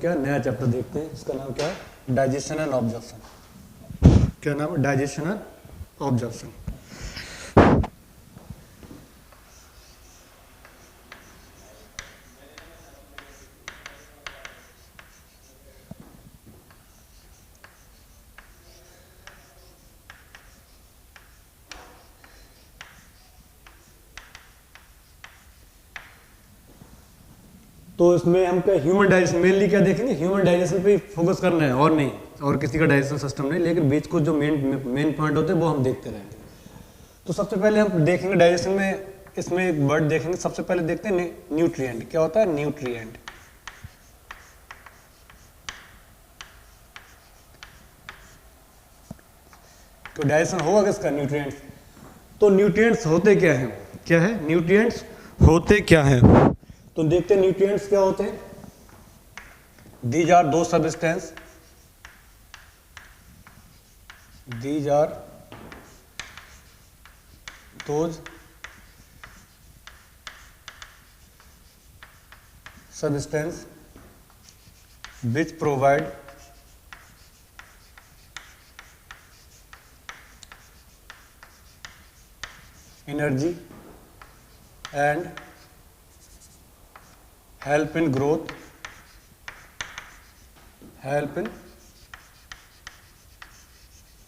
क्या है, नया चैप्टर देखते हैं। इसका नाम क्या है, डाइजेशन एंड ऑब्जर्प्शन। क्या नाम है, डाइजेशन एंड ऑब्जर्प्शन। तो इसमें हम क्या ह्यूमन डाइजेशन मेनली क्या देखेंगे, ह्यूमन डाइजेशन पे फोकस करना है और नहीं, और किसी का डाइजेशन सिस्टम नहीं, लेकिन बीच को जो मेन पॉइंट होते हैं वो हम देखते रहेंगे। तो सबसे पहले हम देखेंगे डाइजेशन में, इसमें एक वर्ड देखेंगे। सबसे पहले देखते हैं न्यूट्रिएंट। क्या होता है न्यूट्रिएंट? तो डाइजेशन होगा किसका, न्यूट्रिएंट्स। तो न्यूट्रिएंट्स होते क्या हैं, क्या है न्यूट्रिएंट्स होते क्या हैं? तो देखते हैं न्यूट्रिएंट्स क्या होते हैं। These are those substance, these are those substance which provide energy and help in growth, help in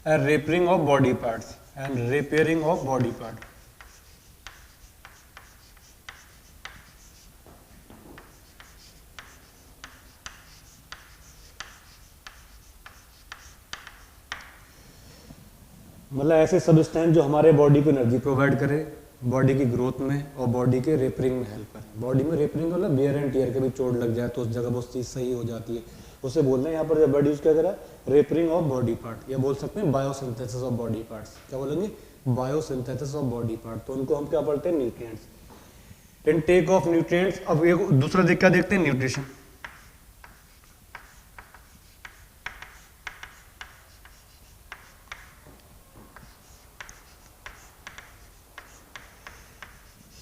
and repairing of body parts, and repairing of body part. मतलब ऐसे सबस्टेंस जो हमारे बॉडी को एनर्जी प्रोवाइड करे, body की growth में और body के रिपेयरिंग में हेल्प करे। बॉडी में रिपेयरिंग मतलब बियर एंड टियर के भी चोट लग जाए तो उस जगह वो चीज़ सही हो जाती है, उसे बोलते हैं यहाँ पर जब वर्ड यूज क्या करा, रिपेयरिंग ऑफ बॉडी पार्ट, या बोल सकते हैं बायोसिंथेसिस ऑफ बॉडी पार्ट्स। क्या बोलेंगे, बायोसिंथेसिस ऑफ बॉडी पार्ट। तो उनको हम क्या पढ़ते हैं, न्यूट्रिएंट्स। Intake of nutrients. अब एक दूसरा क्या देखते हैं, nutrition.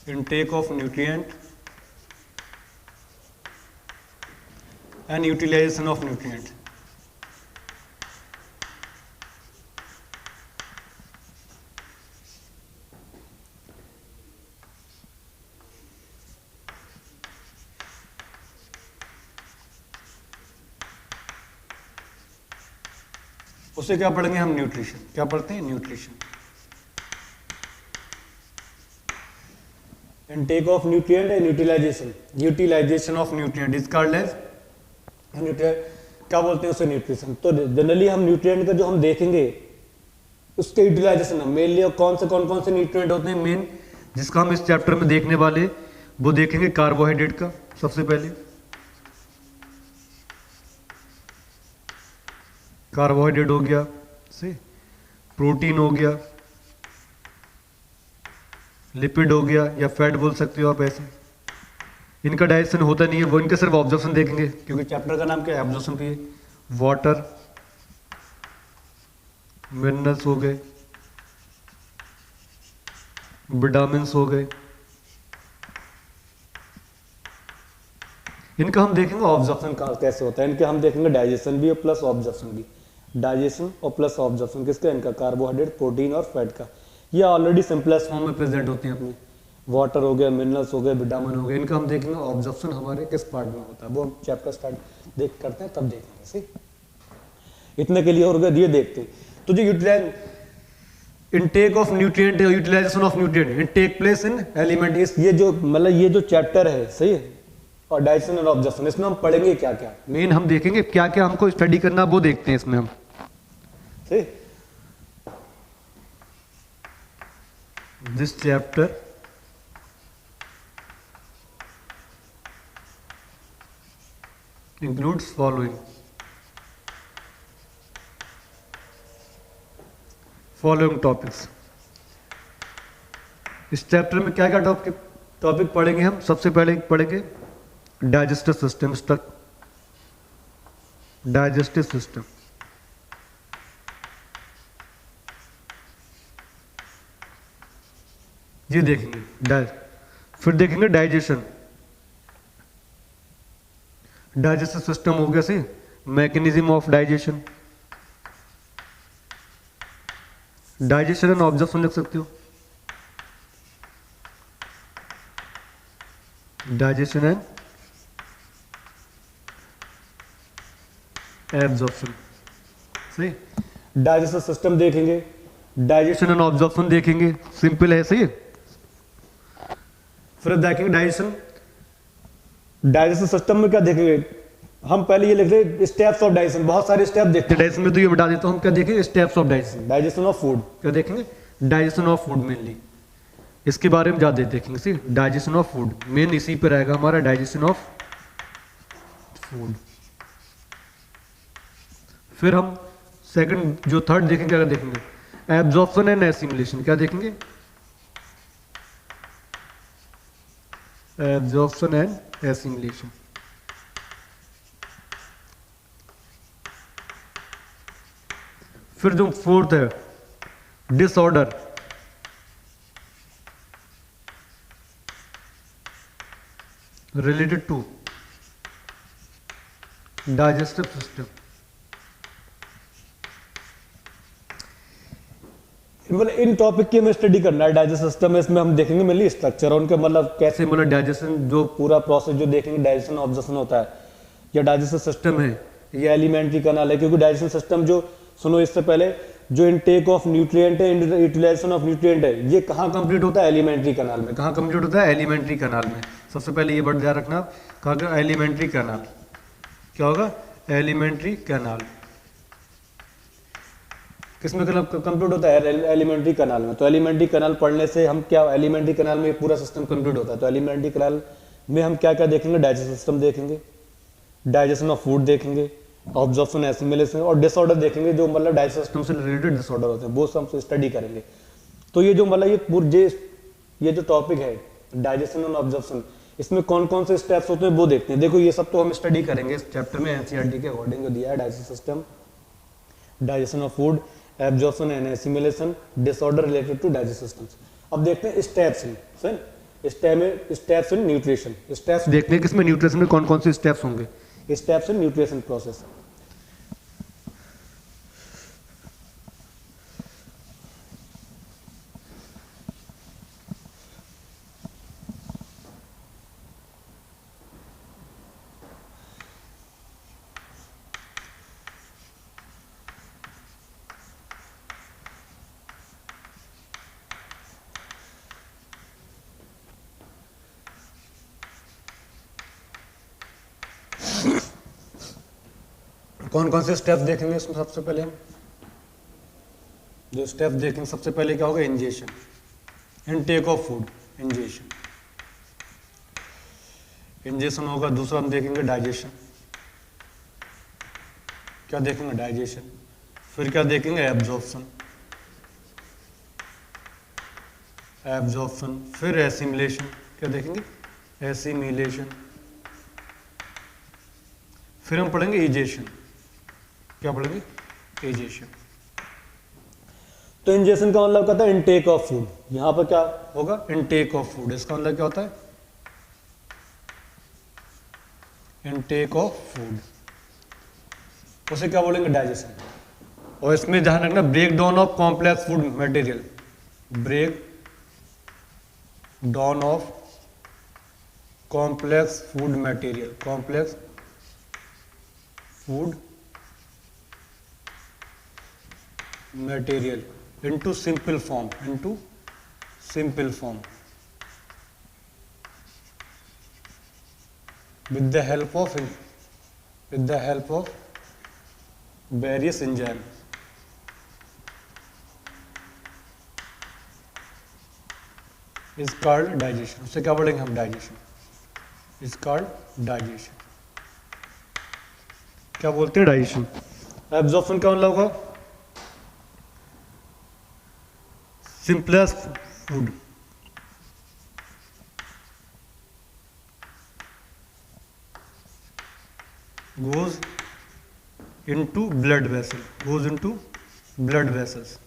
intake of nutrient and utilization of nutrient. उसे क्या पढ़ेंगे हम, न्यूट्रिशन। क्या पढ़ते हैं, nutrition. intake of nutrient and utilization of nutrient is called as क्या बोलते हैं उसे, न्यूट्रिशन। तो जनरली हम न्यूट्रिएंट का जो हम देखेंगे उसके यूटिलाइजेशन मेनली कौन से न्यूट्रिएंट होते हैं मेन, जिसका हम इस चैप्टर में देखने वाले वो देखेंगे। कार्बोहाइड्रेट का सबसे पहले, कार्बोहाइड्रेट हो गया, से प्रोटीन हो गया, लिपिड हो गया, या फैट बोल सकते हो आप ऐसे। इनका डाइजेशन होता नहीं है, वो इनके सिर्फ ऑब्जर्वेशन देखेंगे, क्योंकि चैप्टर का नाम क्या है, ऑब्जर्वेशन पे। वाटर, मिनरल्स हो गए, विटामिन्स हो गए, इनका हम देखेंगे ऑब्जर्वेशन का कैसे होता है। इनके हम देखेंगे डाइजेशन भी और प्लस ऑब्जर्वेशन भी। डाइजेशन और प्लस ऑब्जर्वेशन किसका, इनका कार्बोहाइड्रेट, प्रोटीन और फैट का। ये ऑलरेडी सिंपलेस्ट फॉर्म में प्रेजेंट होते हैं अपने। वाटर हो गया, मिनरल्स हो गए, विटामिन हो गए, इनका हम देखेंगे ऑब्जर्वेशन हमारे किस पार्ट में होता है, वो हम चैप्टर स्टार्ट देख करते हैं तब देखेंगे। सही, इतने के लिए और ये देखते हैं। तो जो utilize intake of nutrient, utilization of nutrient, it take place in element. इस ये जो मतलब ये जो चैप्टर है, सही है, और डाइजेशन और ऑब्जर्वेशन, इसमें हम पढ़ेंगे क्या क्या, मेन हम देखेंगे क्या क्या हमको स्टडी करना, वो देखते हैं इसमें हम। सही, this chapter includes following topics। इस चैप्टर में क्या क्या टॉपिक पढ़ेंगे हम। सबसे पहले पढ़ेंगे डाइजेस्टिव सिस्टम, डाइजेस्टिव सिस्टम। ये देखेंगे फिर देखेंगे डाइजेशन। डाइजेस्टिव सिस्टम हो गया C, mechanism of digestion, digestion and observation लिख सकते हो, डाइजेशन एंड एब्जॉर्प्शन, सही। डाइजेस्टिव सिस्टम देखेंगे, डाइजेशन एंड ऑब्जॉर्प्शन देखेंगे, सिंपल है, सही। फिर देखेंगे डाइजेशन, डाइजेस्टिव सिस्टम में क्या देखेंगे, हम पहले ये लिख रहे हैं स्टेप्स ऑफ डाइजेशन, बहुत सारे स्टेप देखते हैं डाइजेशन में, तो ये बता देता हूं, हम क्या देखेंगे steps of digestion, digestion of food, क्या देखेंगे डाइजेशन ऑफ फूड मेनली, इसके बारे में ज्यादा देखेंगे, सी डाइजेशन ऑफ फूड मेन इसी पे रहेगा हमारा, डाइजेशन ऑफ फूड। फिर हम सेकंड जो थर्ड देखेंगे, क्या देखेंगे एब्जॉर्प्शन एंड एसिमिलेशन, क्या देखेंगे एब्जॉर्प्शन एंड एसिमिलेशन। फिर जो फोर्थ है disorder, related to digestive system, मतलब इन टॉपिक की हमें स्टडी करना है, डाइजेस्टिव सिस्टम है, इसमें हम देखेंगे मेनली स्ट्रक्चर और उनके मतलब कैसे, मतलब डाइजेशन जो पूरा प्रोसेस जो देखेंगे, डाइजेशन ऑब्जर्वेशन होता है, या डाइजेस्टिव सिस्टम है, या एलिमेंट्री कैनाल है, क्योंकि डाइजेशन सिस्टम जो सुनो इससे पहले जो इनटेक ऑफ न्यूट्रिएंट है, यूटिलाइजेशन ऑफ न्यूट्रिएंट है, ये कहाँ कंप्लीट होता है एलिमेंट्री कैनाल में, कहाँ कंप्लीट होता है एलिमेंट्री कैनाल में। सबसे पहले ये वर्ड ध्यान रखना, कहाँ का एलिमेंट्री कैनाल, क्या होगा एलिमेंट्री कैनाल, किसमें कंप्लीट होता है एलिमेंट्री कैनाल में। तो एलिमेंट्री कैनाल पढ़ने से हम क्या, एलिमेंट्री कैनाल में पूरा सिस्टम कंप्लीट होता है, तो एलिमेंट्री कैनाल में हम क्या क्या देखेंगे, डाइजेशन सिस्टम देखेंगे, डाइजेशन ऑफ फूड देखेंगे, ऑब्जॉर्प्शन एसिमिलेशन और डिसऑर्डर देखेंगे, जो मतलब डाइजेशन सिस्टम से रिलेटेड डिसऑर्डर होते हैं वो सब हम स्टडी करेंगे। तो ये जो मतलब ये जो टॉपिक है डाइजेशन और ऑब्जॉर्प्शन, इसमें कौन कौन से स्टेप्स होते हैं वो देखते हैं। देखो ये सब तो हम स्टडी करेंगे इस चैप्टर में, एनसीईआरटी के अकॉर्डिंग जो दिया है, digestion system, digestion of food, absorption and assimilation, disorder related to digestive systems. अब देखते हैं steps in, steps in nutrition, steps देखते हैं किसमें न्यूट्रिशन में कौन कौन से स्टेप्स होंगे, स्टेप्स इन न्यूट्रिशन प्रोसेस। कौन कौन से स्टेप्स देखेंगे इसमें, सबसे पहले हम जो स्टेप्स देखेंगे, सबसे पहले क्या होगा ingestion, intake of food, ingestion, ingestion होगा। दूसरा हम देखेंगे डाइजेशन, क्या देखेंगे डाइजेशन। फिर क्या देखेंगे एब्जॉर्प्शन, एब्जॉर्प्शन। फिर एसिमिलेशन, क्या देखेंगे एसिमिलेशन। फिर हम पढ़ेंगे इजेशन, क्या पढ़ेंगे इजेशन। तो इंजेशन का मतलब कहता है इनटेक ऑफ फूड, यहां पर क्या होगा इनटेक ऑफ फूड, इसका मतलब क्या होता है इनटेक ऑफ फूड, उसे क्या बोलेंगे डाइजेशन। और इसमें ध्यान रखना break down of complex food material, break down of complex food material, complex food material into simple form, into simple form with the help of various enzymes, is called digestion। उससे क्या पढ़ेंगे हम digestion, is called digestion। क्या बोलते हैं digestion. Absorption क्या मतलब होगा simplest food, goes into blood vessel, goes into blood vessels।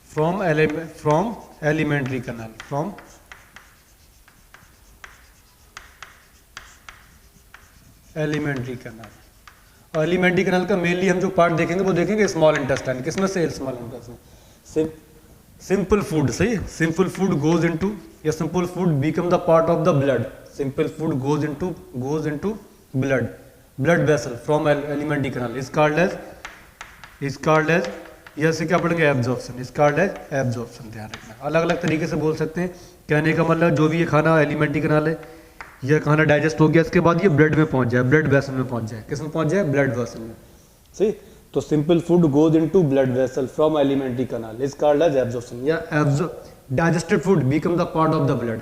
from elementary canal, from alimentary canal. Alimentary canal का मेनली हम जो पार्ट देखेंगे वो देखेंगे स्मॉल इंटेस्टाइन, किसमें से? Small intestine. सिंपल फूड, सही, सिंपल फूड गोज इनटू, या simple food become the part of the blood, simple food goes into blood vessel from alimentary canal is called as या से क्या पढ़ेंगे? Absorption, is called as absorption. ध्यान रखना, अलग अलग तरीके से बोल सकते हैं। कहने का मतलब जो भी ये खाना एलिमेंट्री कैनाल है, यह खाना डाइजेस्ट हो गया, इसके बाद ये ब्लड में पहुंच जाए, ब्लड वेसल में पहुंच जाए, किस में पहुंच जाए? ब्लड वेसल में, सही। तो simple food goes into blood vessel from alimentary canal is called as absorption, या digested food become the part of the blood.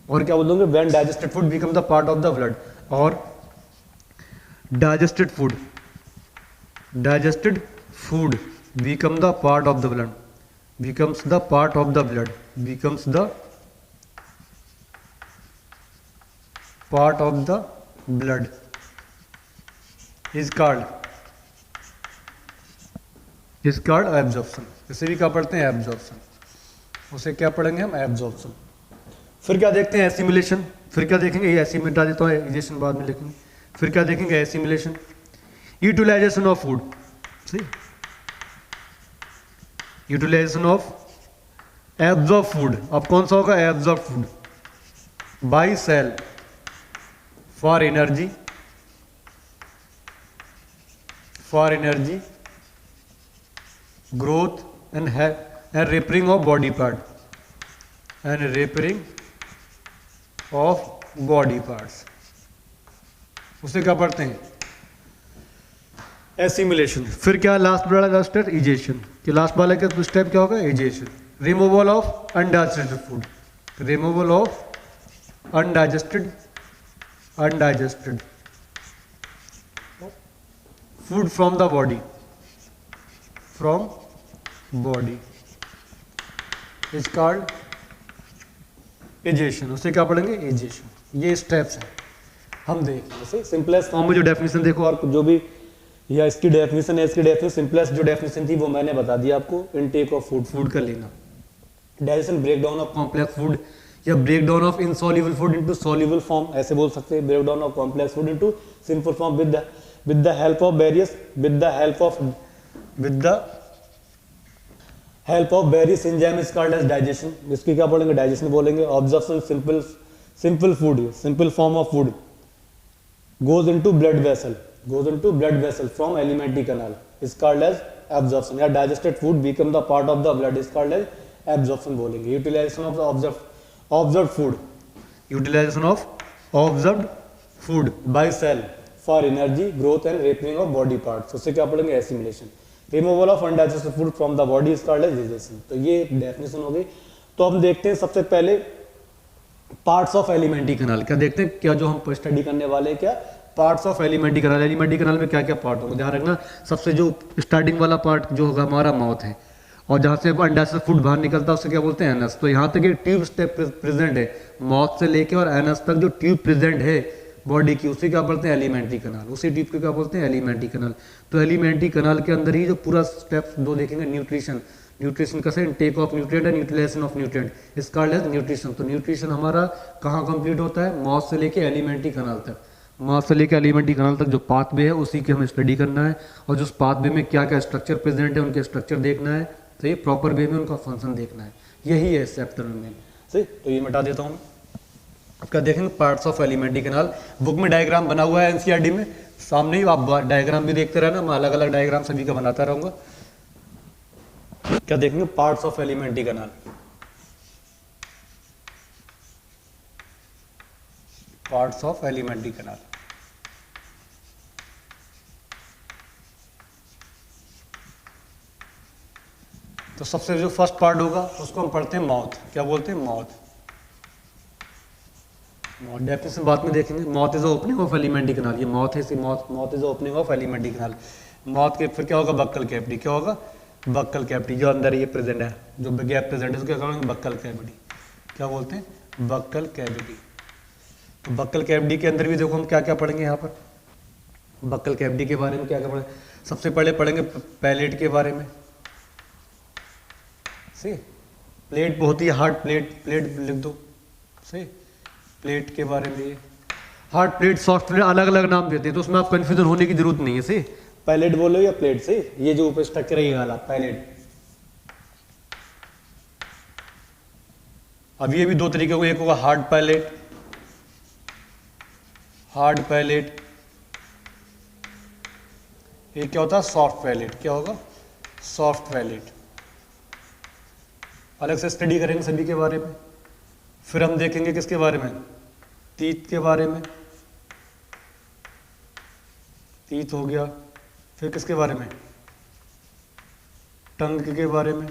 और क्या बोलोगे? When digested food become the part of the blood, और digested food become the part of the blood, becomes the part of the blood, becomes the part of the blood is called absorption। इसे भी क्या पढ़ते हैं? Absorption. उसे क्या पढ़ेंगे हम? एब्जॉर्प्शन। फिर क्या देखते हैं? एसिमिलेशन। फिर क्या देखेंगे? ये ऐसे मिटा देता हूँ, एजिशन बाद में लिखेंगे। फिर क्या देखेंगे? एसिमिलेशन, यूटिलाइजेशन ऑफ फूड, सही, यूटिलाइजेशन ऑफ एब्जॉर्ब फूड। अब कौन सा होगा? Absorb food by cell for energy, growth and repairing of body part, उसे क्या पढ़ते हैं? एसिमिलेशन। फिर क्या लास्ट वाला स्टेप? इजेशन। कि लास्ट वाला का स्टेप क्या होगा? Egestion. Removal of undigested food, removal of undigested food from the body, is called egestion. उसे क्या पढ़ेंगे? इजेशन। ये स्टेप्स हैं, हम देखेंगे सिंपलेस्ट फॉर्म में जो डेफिनेशन देखो, और जो भी या इसकी डेफिनेशन है, इसकी डेफिनेशन सिंपलेस्ट जो डेफिनेशन थी वो मैंने बता दिया आपको। इनटेक ऑफ फूड का लेना, digestion breakdown of complex food, या breakdown of insoluble food into soluble form, ऐसे बोल सकते हैं। Breakdown of complex food into simple form with the help of various enzyme is called as digestion. इसकी क्या बोलेंगे? डाइजेशन बोलेंगे। Absorption, simple food, simple form of food goes into blood vessel from alimentary canal is called as absorption, या digested food become the part of the blood is called as absorption बोलेंगे। utilization of the observed food by cell for energy, growth and repairing of body parts, उसे क्या पढ़ेंगे? assimilation। removal of undigested food from the body is called as digestion। तो ये definition हो गई। तो हम देखते हैं सबसे पहले पार्ट्स ऑफ एलिमेंट्री कैनाल। क्या देखते हैं? क्या जो हम स्टडी करने वाले हैं, क्या parts of alimentary canal. Alimentary canal में क्या क्या पार्ट होगा? ध्यान रखना, सबसे जो स्टार्टिंग वाला पार्ट जो होगा हमारा माउथ है, और जहाँ से अनडाइजेस्टेड फूड बाहर निकलता है उसे क्या बोलते हैं? एनस। तो यहाँ तक एक ट्यूब स्टेप प्रेजेंट है, माउथ से लेके और एनस तक जो ट्यूब प्रेजेंट है बॉडी की, उसे क्या बोलते हैं? Alimentary canal. उसी ट्यूब को क्या बोलते हैं? Alimentary canal. तो एलिमेंट्री कैनाल के अंदर ही जो पूरा स्टेप दो देखेंगे, न्यूट्रिशन कैसे? Intake of nutrient and utilization of nutrient is called as nutrition. तो न्यूट्रिशन हमारा कहाँ कंप्लीट होता है? माउथ से लेके एलिमेंट्री कैनाल तक। माउथ से लेके एलिमेंट्री कैनाल तक जो पाथवे है उसी की हमें स्टडी करना है, और जो उस पाथवे में क्या क्या स्ट्रक्चर प्रेजेंट है उनके स्ट्रक्चर देखना है, तो ये प्रॉपर वे में उनका फंक्शन देखना है। यही है इस चैप्टर में, सही। तो ये मिटा देता हूँ। आपका देखेंगे parts of alimentary canal, book में डायग्राम बना हुआ है एनसीईआरटी में, सामने ही आप डायग्राम भी देखते रहना, मैं अलग अलग डायग्राम सभी का बनाता रहूँगा। क्या देखेंगे? Parts of alimentary canal, parts of alimentary canal. तो सबसे जो फर्स्ट पार्ट होगा उसको हम पढ़ते हैं माउथ। क्या बोलते हैं? माउथ। डेफिनेशन बाद में देखेंगे। Mouth is opening of alimentary canal. ये माउथ है, mouth is opening of alimentary canal. Mouth के फिर क्या होगा? Buccal cavity. क्या होगा? Buccal cavity. जो अंदर ये प्रेजेंट है, जो गैप प्रेजेंट है, उसको क्या कहेंगे? Buccal cavity. क्या बोलते हैं? Buccal cavity. तो बक्कल कैविटी के अंदर भी देखो हम क्या क्या पढ़ेंगे यहाँ पर। बक्कल कैविटी के बारे में क्या क्या पढ़ेंगे? सबसे पहले पढ़ेंगे पैलेट के बारे में, सही। प्लेट बहुत ही हार्ड, प्लेट लिख दो, सही। प्लेट के बारे में हार्ड प्लेट, सॉफ्ट प्लेट, अलग अलग नाम देते हैं, तो उसमें आप कंफ्यूजन होने की जरूरत नहीं है। से पैलेट बोलो या प्लेट से, ये जो ऊपर स्ट्रक्चर है ये वाला पैलेट। अब ये भी दो तरीके को, एक होगा हार्ड पैलेट, हार्ड पैलेट, एक क्या होता है सॉफ्ट पैलेट। क्या होगा? Soft palate. अलग से स्टडी करेंगे सभी के बारे में। फिर हम देखेंगे किसके बारे में? तीत के बारे में। तीत हो गया। फिर किसके बारे में? टंग के बारे में।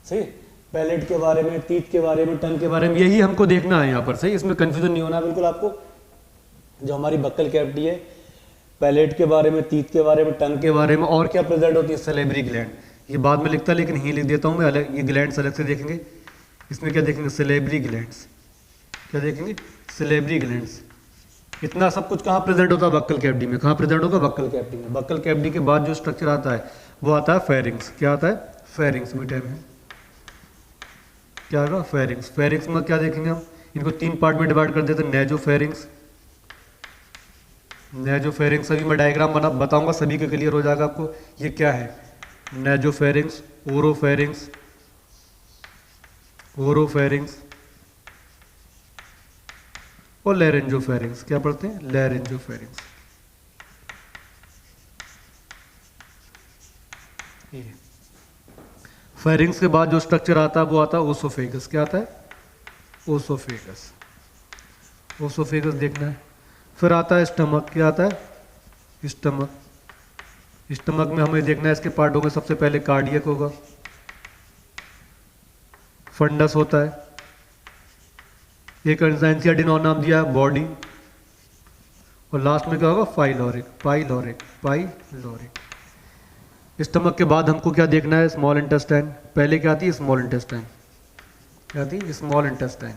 सही, पैलेट के बारे में, तीत के बारे में, टंग के बारे में, यही हमको देखना है यहाँ पर। सही, इसमें कंफ्यूजन नहीं होना। होना बिल्कुल आपको। जो हमारी बक्कल कैविटी है, पैलेट के बारे में, तीत के बारे में, टंग के बारे में, और क्या प्रेजेंट होती है? Salivary gland. ये बाद में लिखता है लेकिन यही लिख देता हूँ मैं, अलग ये ग्लैंड्स अलग से देखेंगे। इसमें क्या देखेंगे? Salivary glands. क्या देखेंगे? Salivary glands. इतना सब कुछ कहाँ प्रेजेंट होता है? बक्कल कैविटी में। कहाँ प्रेजेंट होगा? बक्कल कैविटी में। बक्कल कैविटी के बाद जो स्ट्रक्चर आता है वो आता है फेरिंग्स। क्या आता है? फेरिंग्स। बेटे में क्या होगा? फेरिंग्स। फेरिंग्स में क्या देखेंगे हम? इनको 3 पार्ट में डिवाइड कर देते हैं। नेजो फेरिंग्स, नेजो फेरिंग्स। अभी मैं डायग्राम बना बताऊंगा, सभी के क्लियर हो जाएगा आपको ये क्या है। नेजो फेरिंग्स, ओरो फेरिंग्स, ओरो फेरिंग्स और लैरेंजो फेरिंग्स। क्या पढ़ते हैं? लैरेंजो फेरिंग्स। फेरिंग्स के बाद जो स्ट्रक्चर आता है वो आता है ओसोफेगस। क्या आता है? ओसोफेगस। ओसोफेगस देखना है। फिर आता है स्टमक। क्या आता है? स्टमक। स्टमक में हमें देखना है इसके पार्ट होंगे। सबसे पहले कार्डियक होगा, फंडस होता है, एक एंजाइम नाम दिया है बॉडी, और लास्ट में क्या होगा? फाइलोरिक। Pyloric, pyloric. स्टमक के बाद हमको क्या देखना है? Small intestine. पहले क्या आती है? Small intestine. क्या आती है? Small intestine.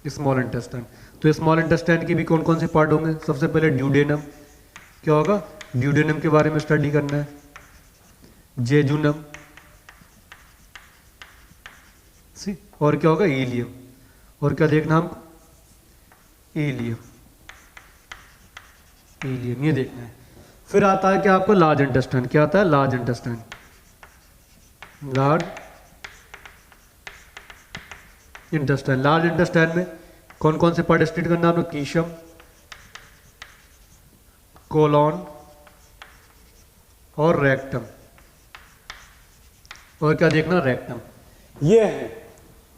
Small intestine. तो स्मॉल इंटेस्टाइन के भी कौन कौन से पार्ट होंगे? सबसे पहले ड्यूडेनम। क्या होगा? ड्यूडेनम के बारे में स्टडी करना है। जेजुनम, सी, और क्या होगा? इलियम। और क्या देखना हमको? इलियम। इलियम ये देखना है। फिर आता है क्या आपको? Large intestine. क्या आता है? Large intestine. Large intestine. Large intestine में कौन कौन से पार्ट स्टडी करना है? कीशम, कोलॉन और रेक्टम। और क्या देखना? रेक्टम। ये है,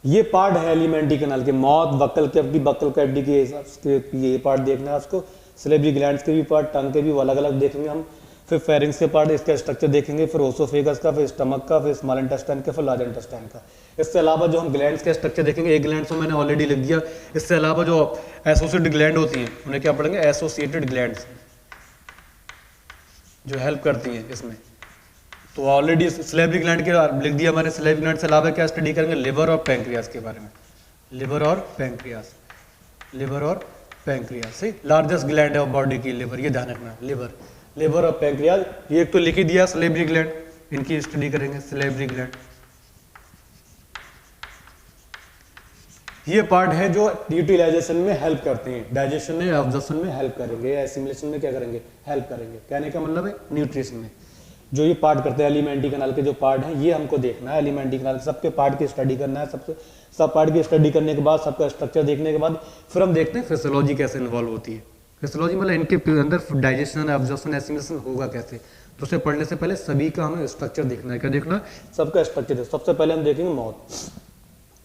ये पार्ट है एलिमेंट्री कैनाल के। Mouth, buccal cavity, buccal cavity के हिसाब से ये पार्ट देखना है उसको। सैलिवरी ग्लैंड्स के भी पार्ट, टंग के भी अलग अलग देखेंगे हम। फिर फेरिंग्स के पार्ट, इसका स्ट्रक्चर देखेंगे। फिर ओसोफेगस का, फिर स्टमक का, फिर स्मॉल इंटेस्टाइन का, फिर लार्ज इंटेस्टाइन का। इससे अलावा जो हम ग्लैंड्स का स्ट्रक्चर देखेंगे, एक ग्लैंड को मैंने ऑलरेडी लिख दिया। इससे अलावा जो एसोसिएटेड ग्लैंड होती हैं उन्हें क्या पढ़ेंगे? एसोसिएटेड ग्लैंड्स, जो हेल्प करती हैं इसमें। तो ऑलरेडी सैलिवरी ग्लैंड के लिख दिया मैंने। सैलिवरी ग्लैंड से अलावा क्या स्टडी करेंगे? लिवर और पैंक्रियास के बारे में। लिवर और पैंक्रियास, लिवर और पैंक्रियास। सही, लार्जेस्ट ग्लैंड है बॉडी की लिवर, ये ध्यान रखना। लिवर, लिवर और पैंक्रियास, ये एक तो लिख ही दिया सैलिवरी ग्लैंड, इनकी स्टडी करेंगे। सैलिवरी ग्लैंड ये पार्ट है जो यूटिलाइजेशन में हेल्प करते हैं। डाइजेशन में, ऑब्जर्प्शन में हेल्प करेंगे, एसिमिलेशन में क्या करेंगे? हेल्प करेंगे। कहने का मतलब है न्यूट्रिशन में जो ये पार्ट करते हैं। एलिमेंट्री कैनाल के जो पार्ट हैं ये हमको देखना है। एलिमेंट्री कैनाल सबके पार्ट की स्टडी करना है। सब पार्ट की स्टडी करने के बाद, सबका स्ट्रक्चर देखने के बाद फिर हम देखते हैं फिजियोलॉजी कैसे इन्वॉल्व होती है। फिजियोलॉजी मतलब इनके अंदर डाइजेशन, ऑब्जर्प्शन, एसिमिलेशन होगा कैसे। तो उसे पढ़ने से पहले सभी का हमें स्ट्रक्चर देखना है। क्या देखना है? सबका स्ट्रक्चर। सबसे पहले हम देखेंगे मौत।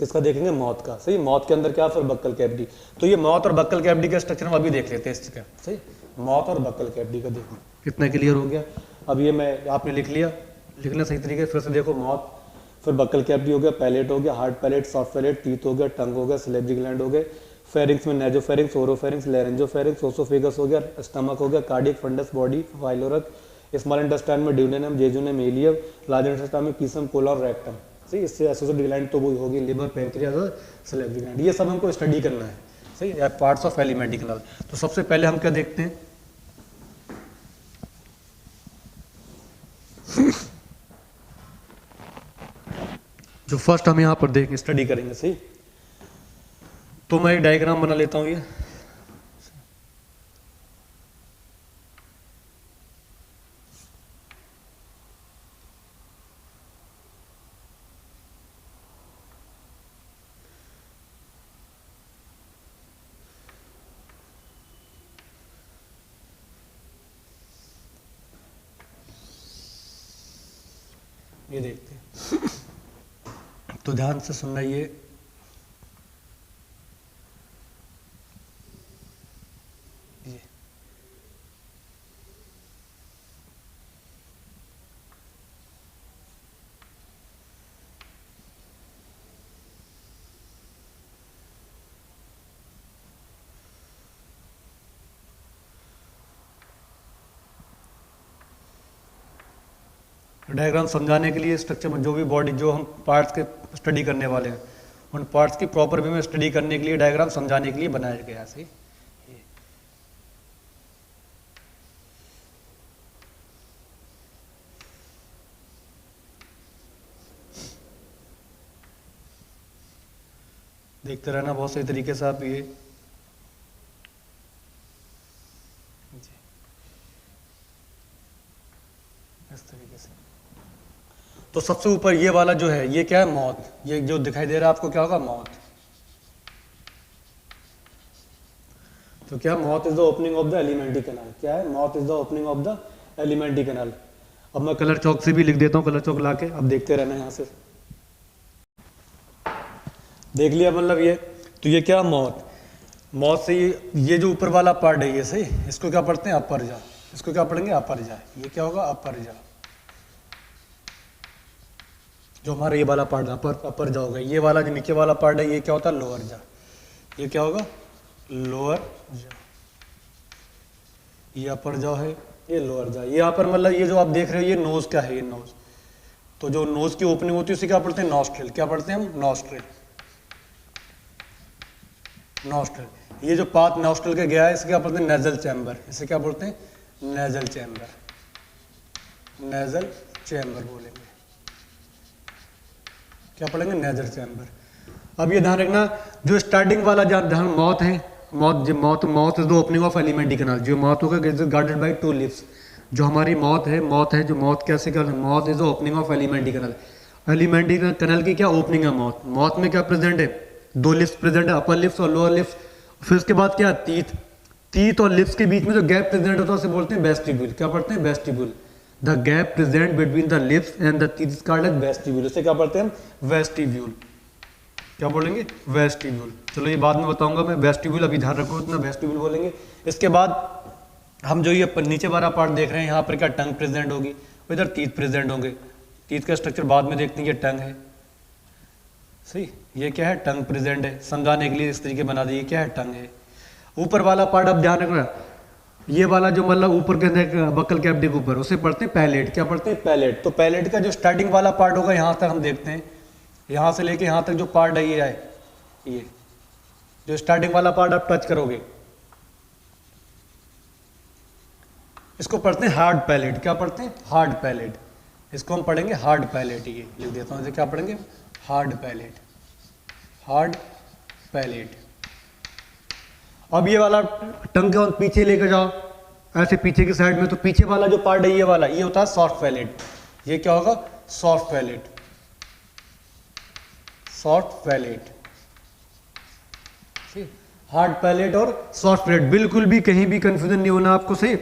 किसका देखेंगे? मौत का। सही, मौत के अंदर क्या? फिर बक्कल कैविटी। तो ये मौत और बक्कल कैविटी का स्ट्रक्चर हम अभी देख लेते हैं इसका। सही, मौत और बक्कल कैविटी का देखो कितना क्लियर हो गया। अब ये मैं आपने लिख लिया, लिखना सही तरीके से। फिर से देखो, मौत, फिर बक्कल कैविटी हो गया, पैलेट हो गया, hard palate, soft palate, teeth हो गया, टंग हो गया, सैलिवरी ग्लैंड हो गए, फेरिंग्स में nasopharynx, oropharynx, laryngopharynx, oesophagus हो गया, स्टमक हो गया, cardiac, fundus, body, pyloric, small intestine में duodenum, jejunum, ileum, large intestine में कीसम, कोलॉन, रेक्टम। सही, इससे एसोसिएटेड ग्लैंड तो वही होगी लिवर, पैंक्रियास और सैलिवरी ग्लैंड। ये सब हमको स्टडी करना है। सही, पार्ट्स ऑफ एलिमेंट्री कैनाल। तो सबसे पहले हम क्या देखते हैं? जो फर्स्ट हम यहाँ पर देखेंगे, स्टडी करेंगे। सही, तो मैं एक डायग्राम बना लेता हूँ। ये देखते हैं, तो ध्यान से सुनना। ये डायग्राम समझाने के लिए स्ट्रक्चर में जो भी बॉडी, जो हम पार्ट्स के स्टडी करने वाले हैं, उन पार्ट्स की प्रॉपर वे में स्टडी करने के लिए डायग्राम समझाने के लिए बनाया गया है। देखते रहना बहुत सही तरीके से आप ये। इस तरीके से तो सबसे ऊपर ये वाला जो है, ये क्या है? मौत। ये जो दिखाई दे रहा है आपको क्या होगा? मौत। तो क्या? मौत is the opening of the alimentary canal. क्या है? मौत is the opening of the alimentary canal. अब मैं कलर चौक से भी लिख देता हूँ, कलर चौक लाके। अब देखते रहना यहाँ से। देख लिया मतलब ये। तो ये क्या? मौत। मौत से ये जो ऊपर वाला पार्ट है ये सही, इसको क्या पढ़ते हैं? अपर जा। इसको क्या पढ़ेंगे? अपर जा। ये क्या होगा? अपर जा। जो हमारा ये वाला पार्ट अपर जा होगा। ये वाला जो नीचे वाला पार्ट है ये क्या होता है? लोअर जा। ये क्या होगा? लोअर जा। ये अपर जा है, ये लोअर जा। ये यहाँ पर मतलब ये जो आप देख रहे हो ये नोज का है, ये नोज। तो जो नोज की ओपनिंग होती है उसे क्या पढ़ते हैं? नॉस्ट्रिल। क्या पढ़ते हैं हम? नॉस्ट्रिल। नॉस्ट्रिल। ये जो पाथ नॉस्ट्रिल के गया है इसे क्या बोलते हैं? Nasal chamber. इसे क्या बोलते हैं? Nasal chamber. नेजल चैम्बर बोलेंगे। क्या पढ़ेंगे? Nasal chamber. अब ये ध्यान रखना, जो स्टार्टिंग वाला जहां मौत है, मौत is the opening of alimentary canal. जो मौत होगा गार्डेड बाय टू लिप्स। जो हमारी मौत है जो मौत कैसे कर, मौत is the opening of alimentary canal. Alimentary canal की क्या ओपनिंग है? मौत। मौत में क्या प्रेजेंट है? दो लिप्स प्रेजेंट है, अपर लिप्स और लोअर लिप्स। फिर उसके बाद क्या? टीथ। टीथ और लिप्स के बीच में जो गैप प्रेजेंट होता है उसे बोलते हैं वेस्टिब्यूल। क्या पढ़ते हैं? Vestibule. The gap present between the lips and the teeth is called as vestibule. उसे क्या पढ़ते हैं हम? वेस्टिब्यूल। क्या बोलेंगे? वेस्टिब्यूल। चलो ये बाद में बताऊंगा मैं। वेस्टिब्यूल अभी ध्यान रखो, इतना वेस्टिब्यूल बोलेंगे। इसके बाद हम जो ये नीचे वाला पार्ट देख रहे हैं, यहाँ पर क्या टंग प्रेजेंट होगी, इधर टीथ प्रेजेंट होंगे। टीथ का स्ट्रक्चर बाद में देखते हैं। ये टंग है सही। ये क्या है? टंग प्रेजेंट है। समझाने के लिए इस तरीके बना दिए। क्या है? टंग है। ऊपर वाला पार्ट अब ध्यान रखना, ये वाला जो मतलब ऊपर के बकल कैविटी के ऊपर, उसे पढ़ते हैं पैलेट। क्या पढ़ते हैं? पैलेट। तो पैलेट का जो स्टार्टिंग वाला पार्ट होगा यहाँ तक हम देखते हैं, यहाँ से लेके यहाँ तक जो पार्ट है ये है, ये जो स्टार्टिंग वाला पार्ट आप टच करोगे इसको पढ़ते हैं हार्ड पैलेट। क्या पढ़ते हैं? Hard palate. इसको हम पढ़ेंगे हार्ड पैलेट। ये लिख देता हूँ, इसे क्या पढ़ेंगे? Hard palate. Hard palate. अब ये वाला टंग को पीछे लेकर जाओ, ऐसे पीछे की साइड में, तो पीछे वाला जो पार्ट है ये वाला, ये होता है सॉफ्ट पैलेट। ये क्या होगा? Soft palate. Soft palate. Hard palate और सॉफ्ट पैलेट, बिल्कुल भी कहीं भी कंफ्यूजन नहीं होना आपको सही।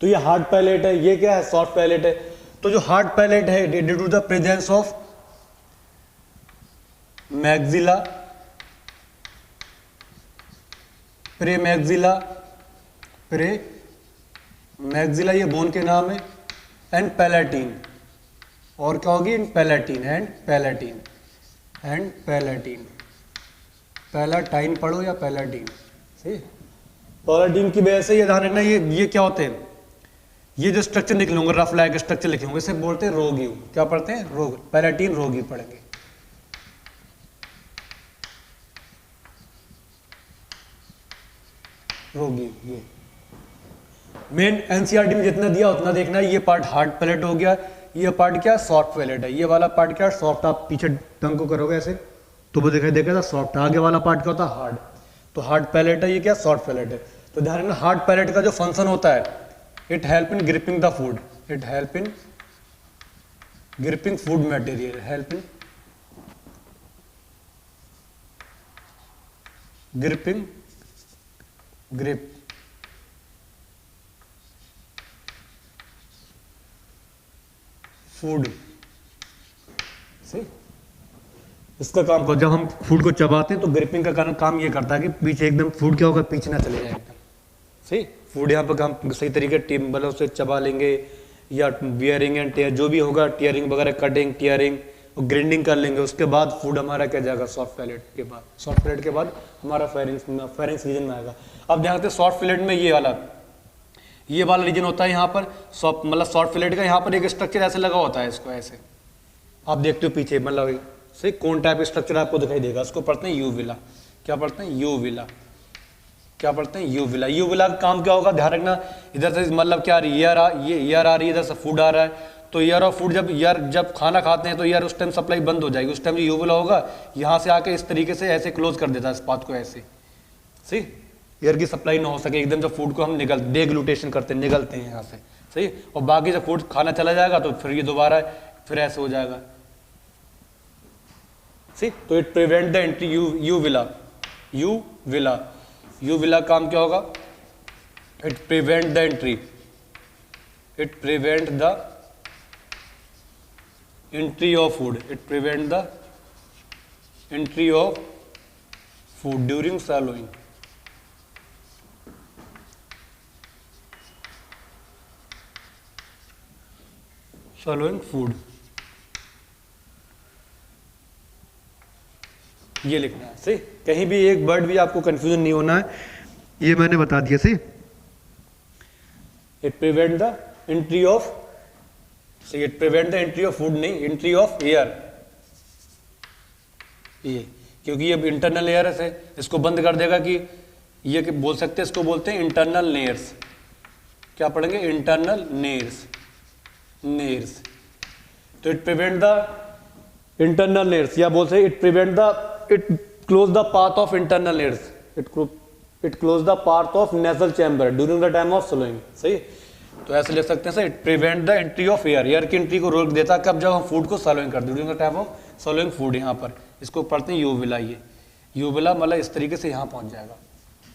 तो ये हार्ड पैलेट है, ये क्या है? सॉफ्ट पैलेट है। तो जो हार्ड पैलेट है due to the presence of maxilla, premaxilla, premaxilla ये बोन के नाम है, एंड पैलेटिन। और क्या होगी? Palatine and palatine and palatine. Palatine पढ़ो या पैलेटिन सही। पैलेटिन की वजह से ये ध्यान रखना, ये क्या होते हैं? ये जो स्ट्रक्चर लिखे होंगे, रफ लाइक स्ट्रक्चर लिखे होंगे, इसे बोलते हैं रोगी। क्या पढ़ते हैं? रोग। पैलेटिन रोगी पढ़ेंगे। रोगी। ये मेन एनसीईआरटी में जितना दिया उतना देखना है। ये पार्ट हार्ड पैलेट हो गया, ये पार्ट क्या? सॉफ्ट पैलेट है। ये वाला पार्ट क्या? सॉफ्ट। आप पीछे टंग को करोगे ऐसे तो वो दिखाई देगा था सॉफ्ट। आगे वाला पार्ट क्या होता है, हार्ड। तो हार्ड पैलेट है, ये क्या सॉफ्ट पैलेट है। तो ध्यान रखना हार्ड पैलेट का जो फंक्शन होता है, it help in gripping the food, it help in gripping food material, help in gripping grip food से। इसका काम को जब हम फूड को चबाते हैं तो ग्रिपिंग का काम ये करता है कि पीछे एकदम फूड क्या होगा, पीछे ना चले जाए एकदम। सही, फूड यहाँ पर हम सही तरीके टीम मतलब उसे चबा लेंगे या बियरिंग एंड टेयर जो भी होगा, टीयरिंग वगैरह, कटिंग टीयरिंग और ग्राइंडिंग कर लेंगे। उसके बाद फूड हमारा क्या जाएगा, सॉफ्ट पैलेट के बाद। सॉफ्ट पैलेट के बाद हमारा फेरिंग्स रीजन में आएगा। अब ध्यान से सॉफ्ट पैलेट में ये वाला रीजन होता है यहाँ पर सॉफ्ट, मतलब सॉफ्ट पैलेट का यहाँ पर एक स्ट्रक्चर ऐसे लगा होता है, इसको ऐसे आप देखते हो पीछे, मतलब सही कौन टाइप स्ट्रक्चर आपको दिखाई देगा, उसको पढ़ते हैं यूविला। क्या पढ़ते हैं, यूविला। क्या पढ़ते हैं, यूविला। यूविला का काम क्या होगा, ध्यान रखना इधर से मतलब क्या आ रही है, एयर आ रही है, इधर से फूड आ रहा है। तो एयर और फूड जब खाना खाते हैं तो एयर उस टाइम सप्लाई बंद हो जाएगी। उस टाइम जो यूविला होगा यहाँ से आके इस तरीके से ऐसे क्लोज कर देता है इस पाथ को ऐसे, सही एयर की सप्लाई ना हो सके एकदम। जब फूड को हम डेग्लूटेशन करते हैं, निगलते हैं यहाँ से, सही। और बाकी जब फूड खाना चला जाएगा तो फिर ये दोबारा फिर ऐसे हो जाएगा, सही। तो it prevent the entry uvula काम क्या होगा, it prevent the entry, it prevent the entry of food, it prevent the entry of food during swallowing. Swallowing food, ये लिखना है, सही। कहीं भी एक वर्ड भी आपको कंफ्यूजन नहीं होना है, ये मैंने बता दिया, सही। It prevent the entry of, सही, it prevent the entry of food नहीं, एंट्री ऑफ एयर, ये क्योंकि ये इंटरनल एयर है, इसको बंद कर देगा कि ये बोल सकते हैं, इसको बोलते हैं इंटरनल नेयर्स। क्या पढ़ेंगे, इंटरनल नेयर्स। तो इट प्रिवेंट द इंटरनल नेयर्स, या बोल सकते it prevent the, it close the path of internal नेयर्स, it close the path of nasal chamber during the time of slowing, सही। तो ऐसे लिख सकते हैं sir, it prevent the entry of air की एंट्री को रोक देता कब, जब हम फूड को सलोइंग करते during the time of swallowing food. यहाँ पर इसको पढ़ते हैं यूविला। ये यूविला मतलब इस तरीके से यहाँ पहुंच जाएगा।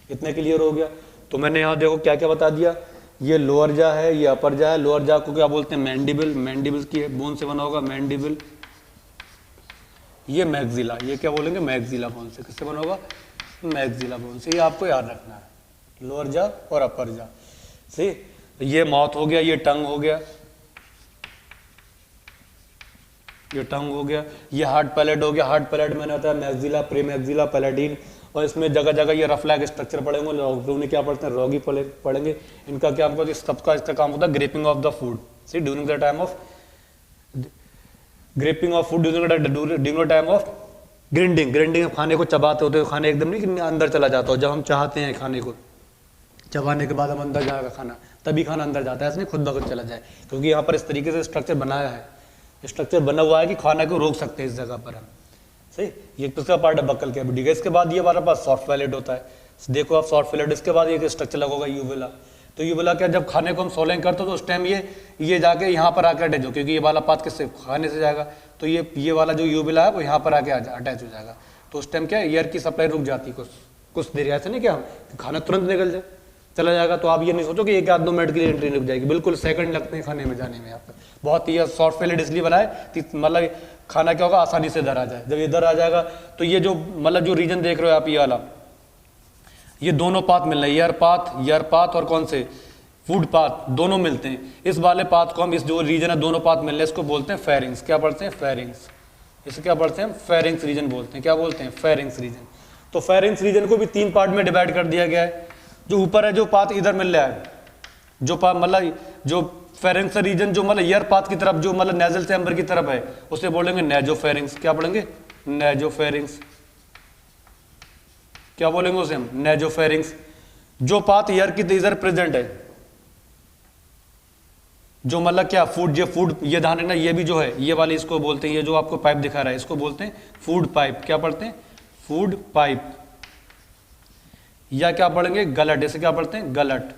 इतने क्लियर हो गया। तो मैंने यहाँ देखो क्या क्या बता दिया, ये लोअर जा है, ये अपर जा है। लोअर जा को क्या बोलते हैं, मैंडिबल, मैंडिबल की बोन से बना होगा मैंडिबल। ये मैग्जिला, ये क्या बोलेंगे, मैग्जिला बोन से। किससे बना होगा, मैग्जिला बोन से। ये आपको याद रखना है, लोअर जा और अपर जा, सही। ये माउथ हो गया, ये टंग हो गया, ये टंग हो गया, ये हार्ड पैलेट हो गया। हार्ड पैलेट मैंने बताया मैग्जिला, प्रीमैग्जिला, पैलेटिन। और इसमें जगह जगह ये रफ लाइक स्ट्रक्चर पढ़ेंगे, लोग क्या पढ़ते हैं, रॉगी पढ़ेंगे। इनका क्या आपको सबका इसका काम होता है gripping of the food, see during the time of gripping of food during the time of grinding. Grinding खाने को चबाते होते, खाने एकदम नहीं अंदर चला जाता हो। जब हम चाहते हैं खाने को चबाने के बाद हम अंदर जाएगा खाना, तभी खाना अंदर जाता है, ऐसे नहीं खुद ब खुद चला जाए। क्योंकि यहाँ पर इस तरीके से स्ट्रक्चर बनाया है, स्ट्रक्चर बना हुआ है कि खाना को रोक सकते हैं इस जगह पर हम, सही। ये किसका पार्ट है, बक्कल कैविटी का। इसके बाद ये हमारे पास सॉफ्ट पैलेट होता है। देखो आप सॉफ्ट पैलेट, इसके बाद ये स्ट्रक्चर लगेगा यूविला। तो यूविला क्या, जब खाने को हम सोलिंग करते हो तो उस टाइम ये जाके यहाँ पर आके अटैच हो, क्योंकि ये वाला पाथ किससे, खाने से जाएगा। तो ये वाला जो यूविला है वो यहाँ पर आके अटैच हो जाएगा। तो उस टाइम क्या एयर की सप्लाई रुक जाती है कुछ देर, ऐसे नहीं क्या खाना तुरंत निकल जाए चला जाएगा। तो आप ये नहीं सोचो कि 1-2 मिनट के लिए एंट्री रुक जाएगी, बिल्कुल सेकंड लगते हैं खाने में जाने में। यहाँ पर बहुत ही सॉफ्ट पैलेट इसलिए बनाए मतलब खाना क्या होगा, आसानी से इधर आ जाए। जब इधर आ जाएगा तो ये जो मतलब जो रीजन देख रहे हो आप, ये वाला, ये दोनों पाथ मिल रहे हैं, ईयर पाथ और कौन से, फूड पाथ, दोनों मिलते हैं। इस वाले पाथ को हम, इस जो रीजन है दोनों पाथ मिल रहे हैं, इसको बोलते हैं फेरिंग्स। क्या पढ़ते हैं, फेरिंग्स। इसे क्या पढ़ते हैं, फेरिंग्स रीजन बोलते हैं। क्या बोलते हैं, फेरिंग्स रीजन। तो फेरिंग्स रीजन को भी 3 पार्ट में डिवाइड कर दिया गया है। जो ऊपर है, जो पाथ इधर मिल रहा है, जो मतलब जो फेरिंग्स रीजन जो मतलब ईयर पाथ की तरफ, जो मतलब नेजल चैम्बर की तरफ है, उसे बोलेंगे नेजोफेरिंग्स। क्या बोलेंगे, नेजोफेरिंग्स। क्या बोलेंगे उसे हम, नेजोफेरिंग्स। जो पाथ ईयर की इधर प्रेजेंट है, जो मतलब क्या फूड, ये फूड, ये ध्यान रखना, ये भी जो है ये वाले इसको बोलते हैं, ये जो आपको पाइप दिखा रहा है इसको बोलते हैं फूड पाइप। क्या पढ़ते हैं? Food pipe. या क्या पढ़ेंगे? गलट। इसे क्या पढ़ते हैं? गलट।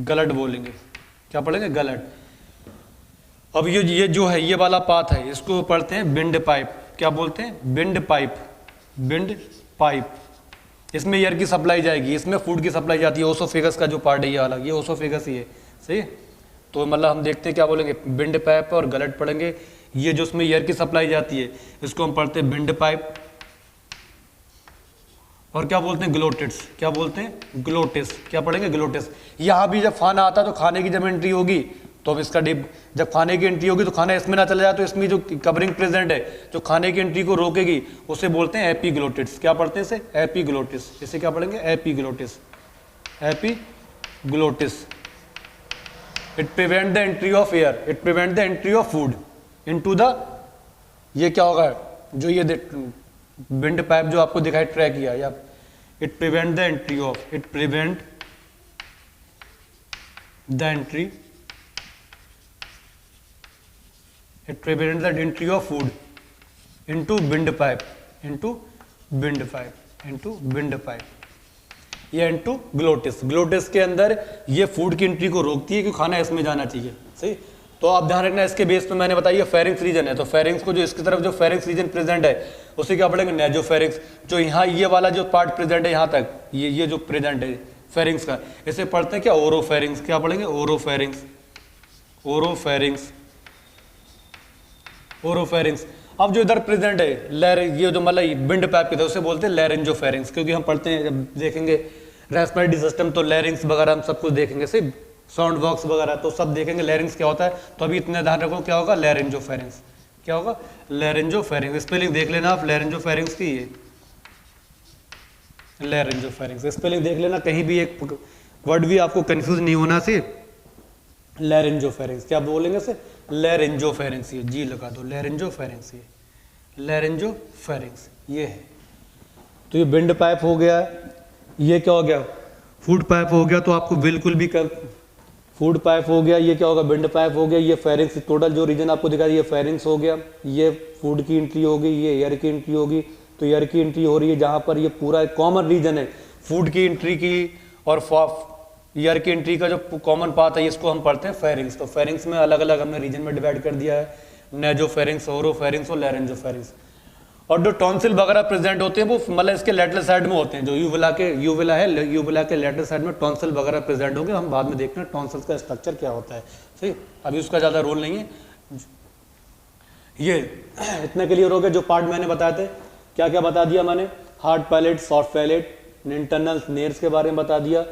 गलट बोलेंगे। क्या पढ़ेंगे? गलट। अब ये जो है ये वाला पाथ है इसको पढ़ते हैं बिंड पाइप। क्या बोलते हैं? Bind pipe. Bind pipe. इसमें एयर की सप्लाई जाएगी, इसमें फूड की सप्लाई जाती है। ओसोफेगस का जो पार्ट है ये वाला, ये ओसोफेगस ही है, सही है। तो मतलब हम देखते हैं क्या बोलेंगे, बिंड पाइप और गलट पढ़ेंगे। ये जो इसमें एयर की सप्लाई जाती है इसको हम पढ़ते हैं बिंड पाइप। और क्या बोलते हैं? ग्लोटिस। क्या बोलते हैं? ग्लोटिस। क्या पढ़ेंगे? ग्लोटिस। यहाँ भी जब खाना आता है तो खाने की जब एंट्री होगी तो हम इसका डिप, जब खाने की एंट्री होगी तो खाना इसमें ना चला जाए तो इसमें जो कवरिंग प्रेजेंट है जो खाने की एंट्री को रोकेगी उसे बोलते हैं एपीग्लोटिस। क्या पढ़ते हैं इसे? एपीग्लोटिस। इसे क्या पढ़ेंगे? Epiglottis. Epiglottis. It prevent the entry of air, it prevent the entry of food into the, ये क्या होगा जो ये बिंड पाइप जो आपको दिखाई ट्रैक किया, या it prevent the entry of, it prevent the entry, it prevents the entry of food into bind pipe, into bind pipe, into bind pipe, ये into glottis। ग्लोटिस के अंदर ये फूड की एंट्री को रोकती है क्योंकि खाना इसमें जाना चाहिए, सही। तो आप ध्यान रखना इसके बेस पे मैंने बताया फेरिंग्स रीजन है, तो फेरिंग्स को जो इसकी तरफ जो फेरिंग्स रीजन प्रेजेंट है उसे क्या पढ़ेंगे? नेजोफेरिंग्स। जो यहाँ ये वाला जो पार्ट प्रेजेंट है यहाँ तक, ये जो प्रेजेंट है फेरिंग्स का, इसे पढ़ते हैं क्या? ओरोफेरिंग्स। क्या पढ़ेंगे? ओरोफेरिंग्स। ओरोफेरिंग्स। ओरोफेरिंग्स। अब जो इधर प्रेजेंट है लैर, ये जो मतलब बिंड पाइप की तरह उसे बोलते हैं लैरिंजोफेरिंग्स, क्योंकि हम पढ़ते हैं जब देखेंगे रेस्पिरेटरी सिस्टम तो लैरिंग्स वगैरह हम सब कुछ देखेंगे, सिर्फ साउंड बॉक्स वगैरह तो सब देखेंगे लैरिंग्स क्या होता है। तो अभी इतने ध्यान रखो क्या होगा? लैरिंजोफेरिंग्स। क्या होगा? लैरिंजोफेरिंग्स। स्पेलिंग देख लेना आप लैरिंजोफेरिंग्स की, ये लैरिंजोफेरिंग्स स्पेलिंग देख लेना, कहीं भी एक वर्ड भी आपको कंफ्यूज नहीं होना से। लैरिंजोफेरिंग्स क्या बोलेंगे से? लैरिंजोफेरिंग्स। ये जी लगा दो, लैरिंजोफेरिंग्स। ये लैरिंजोफेरिंग्स ये है। तो ये बिंड पाइप हो गया, ये क्या हो गया? फूड पाइप हो गया। तो आपको बिल्कुल भी फूड पाइप हो गया, ये क्या होगा? बिंड पाइप हो गया। ये फेरिंग्स, टोटल जो रीजन आपको दिखा ये फेरिंग्स हो गया। ये फूड की एंट्री होगी, ये एयर की एंट्री होगी। तो एयर की एंट्री हो रही है जहाँ पर ये पूरा कॉमन रीजन है फूड की एंट्री की और एयर की एंट्री का जो कॉमन पाथ है इसको हम पढ़ते हैं फेरिंग्स। तो फेरिंग्स में अलग अलग हमने रीजन में डिवाइड कर दिया है, नेजोफेरिंग्स, ओरोफेरिंग्स और लैरिंजोफेरिंग्स। और जो टॉन्सिल वगैरह प्रेजेंट होते हैं वो मतलब इसके लेटरल साइड में होते हैं। जो यूविला है, यूविला के लेटरल साइड में टॉन्सिल वगैरह प्रेजेंट होंगे। हम बाद में देखते हैं टॉन्सिल्स का स्ट्रक्चर क्या होता है, सही। अभी उसका ज़्यादा रोल नहीं है। ये इतने क्लियर हो गए। जो पार्ट मैंने बताए थे, क्या क्या बता दिया मैंने? Hard palate, soft palate, internal नेयर्स के बारे में बता दिया।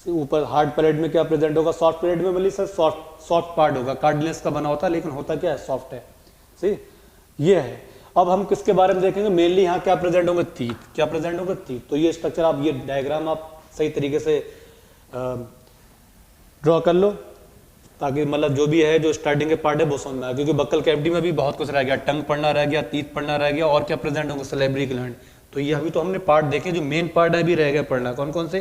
ऊपर हार्ड पैलेट में क्या प्रेजेंट होगा? सॉफ्ट पैलेट में मतलब सर सॉफ्ट पार्ट होगा, कार्टिलेज का बना होता है लेकिन होता क्या है? सॉफ्ट है, सही। ये है। अब हम किसके बारे में देखेंगे? मेनली यहाँ क्या प्रेजेंट होंगे? तीत। क्या प्रेजेंट होंगे? तीत। तो ये स्ट्रक्चर आप, ये डायग्राम आप सही तरीके से ड्रॉ कर लो ताकि मतलब जो भी है जो स्टार्टिंग के पार्ट है वो समझ में आए, क्योंकि बक्कल कैविटी में भी बहुत कुछ रह गया। टंग पढ़ना रह गया, तीत पढ़ना रह गया, और क्या प्रेजेंट होंगे? Salivary gland. तो ये अभी तो हमने पार्ट देखे, जो मेन पार्ट है अभी रह गया पढ़ना। कौन कौन से?